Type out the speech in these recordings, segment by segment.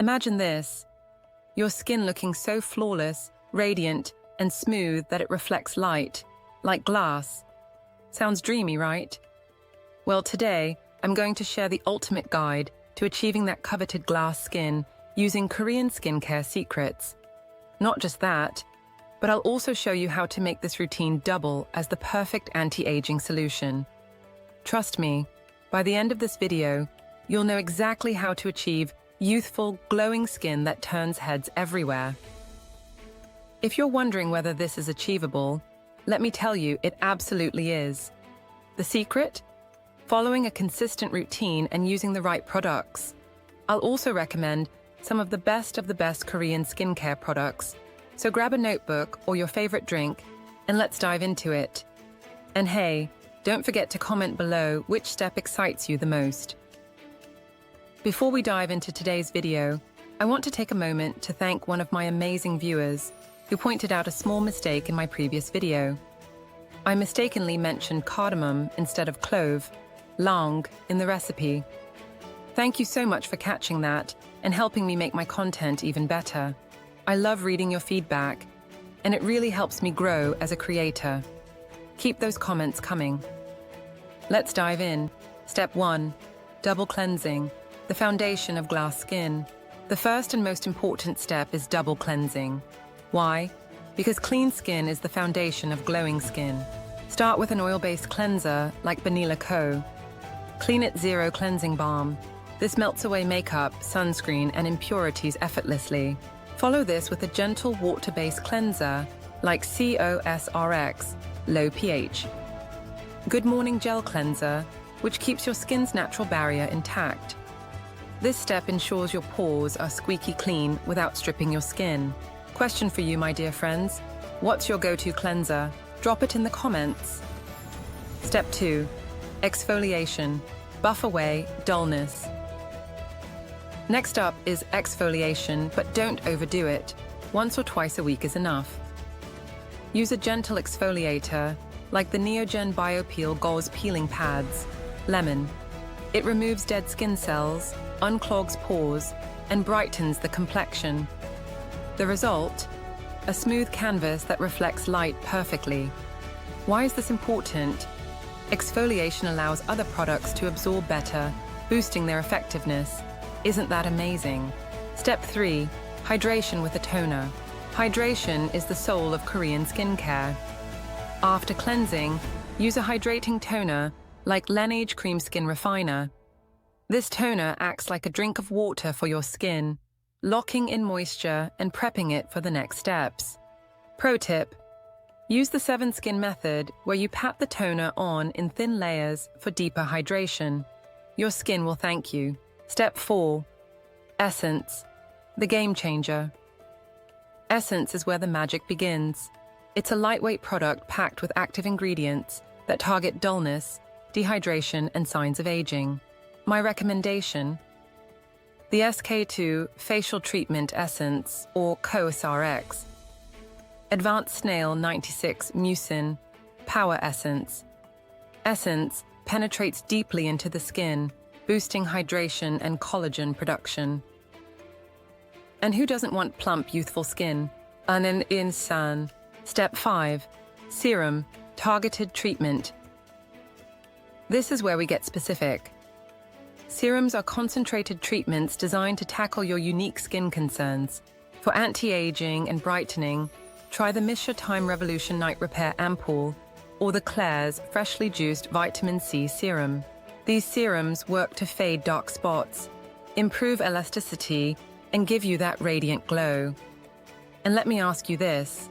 Imagine this, your skin looking so flawless, radiant, and smooth that it reflects light, like glass. Sounds dreamy, right? Well, today, I'm going to share the ultimate guide to achieving that coveted glass skin using Korean skincare secrets. Not just that, but I'll also show you how to make this routine double as the perfect anti-aging solution. Trust me, by the end of this video, you'll know exactly how to achieve youthful, glowing skin that turns heads everywhere. If you're wondering whether this is achievable, let me tell you, it absolutely is. The secret? Following a consistent routine and using the right products. I'll also recommend some of the best Korean skincare products. So grab a notebook or your favorite drink and let's dive into it. And hey, don't forget to comment below which step excites you the most. Before we dive into today's video, I want to take a moment to thank one of my amazing viewers who pointed out a small mistake in my previous video. I mistakenly mentioned cardamom instead of clove, lang, in the recipe. Thank you so much for catching that and helping me make my content even better. I love reading your feedback, and it really helps me grow as a creator. Keep those comments coming. Let's dive in. Step 1. Double cleansing, the foundation of glass skin. The first and most important step is double cleansing. Why? Because clean skin is the foundation of glowing skin. Start with an oil-based cleanser like Banila Co. Clean It Zero Cleansing Balm. This melts away makeup, sunscreen, and impurities effortlessly. Follow this with a gentle water-based cleanser like COSRX, low pH. Good Morning Gel Cleanser, which keeps your skin's natural barrier intact. This step ensures your pores are squeaky clean without stripping your skin. Question for you, my dear friends. What's your go-to cleanser? Drop it in the comments. Step 2. Exfoliation. Buff away dullness. Next up is exfoliation, but don't overdo it. Once or twice a week is enough. Use a gentle exfoliator, like the Neogen BioPeel Gauze Peeling Pads. Lemon. It removes dead skin cells, unclogs pores, and brightens the complexion. The result? A smooth canvas that reflects light perfectly. Why is this important? Exfoliation allows other products to absorb better, boosting their effectiveness. Isn't that amazing? Step 3. Hydration with a toner. Hydration is the soul of Korean skincare. After cleansing, use a hydrating toner like Laneige Cream Skin Refiner. This toner acts like a drink of water for your skin, locking in moisture and prepping it for the next steps. Pro tip: use the 7 skin method where you pat the toner on in thin layers for deeper hydration. Your skin will thank you. Step 4. Essence, the game changer. Essence is where the magic begins. It's a lightweight product packed with active ingredients that target dullness, dehydration, and signs of aging. My recommendation: the SK2 Facial Treatment Essence, or COSRX. Advanced Snail 96 Mucin Power Essence. Essence penetrates deeply into the skin, boosting hydration and collagen production. And who doesn't want plump, youthful skin? An insan. Step 5. Serum, targeted treatment. This is where we get specific. Serums are concentrated treatments designed to tackle your unique skin concerns. For anti-aging and brightening, try the Misha Time Revolution Night Repair Ampoule or the Klairs Freshly Juiced Vitamin C Serum. These serums work to fade dark spots, improve elasticity, and give you that radiant glow. And let me ask you this: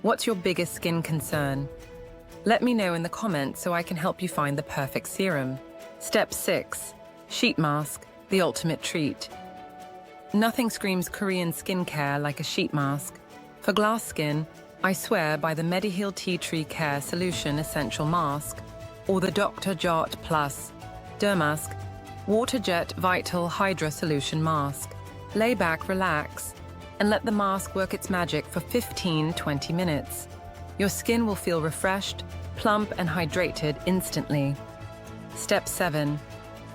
what's your biggest skin concern? Let me know in the comments so I can help you find the perfect serum. Step 6. Sheet mask, the ultimate treat. Nothing screams Korean skincare like a sheet mask. For glass skin, I swear by the Mediheal Tea Tree Care Solution Essential Mask, or the Dr. Jart Plus Dermask Water Jet Vital Hydra Solution Mask. Lay back, relax, and let the mask work its magic for 15-20 minutes. Your skin will feel refreshed, plump, and hydrated instantly. Step 7.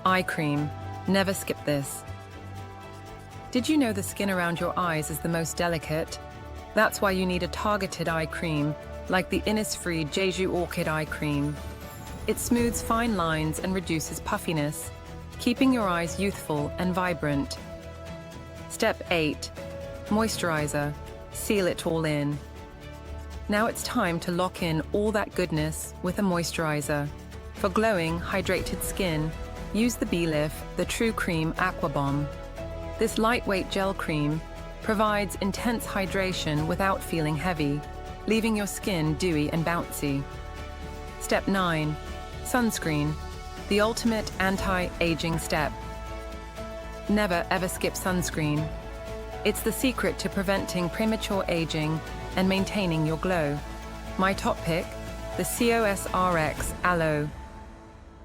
Eye cream. Never skip this. Did you know the skin around your eyes is the most delicate? That's why you need a targeted eye cream, like the Innisfree Jeju Orchid Eye Cream. It smooths fine lines and reduces puffiness, keeping your eyes youthful and vibrant. Step 8. Moisturizer. Seal it all in. Now it's time to lock in all that goodness with a moisturizer. For glowing, hydrated skin, use the Belif, the True Cream Aqua Bomb. This lightweight gel cream provides intense hydration without feeling heavy, leaving your skin dewy and bouncy. Step 9. Sunscreen, the ultimate anti-aging step. Never ever skip sunscreen. It's the secret to preventing premature aging and maintaining your glow. My top pick, the COSRX Aloe.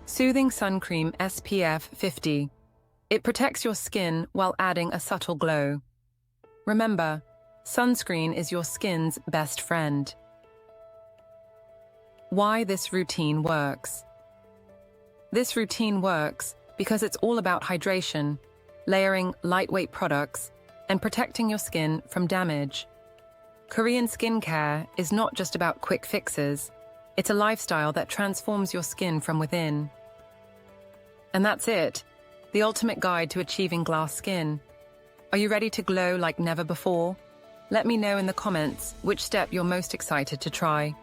Soothing Sun Cream SPF 50. It protects your skin while adding a subtle glow. Remember, sunscreen is your skin's best friend. Why this routine works. This routine works because it's all about hydration, layering lightweight products, and protecting your skin from damage. Korean skincare is not just about quick fixes, it's a lifestyle that transforms your skin from within. And that's it, the ultimate guide to achieving glass skin. Are you ready to glow like never before? Let me know in the comments which step you're most excited to try.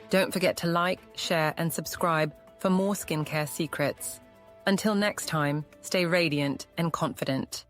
Don't forget to like, share, and subscribe for more skincare secrets. Until next time, stay radiant and confident.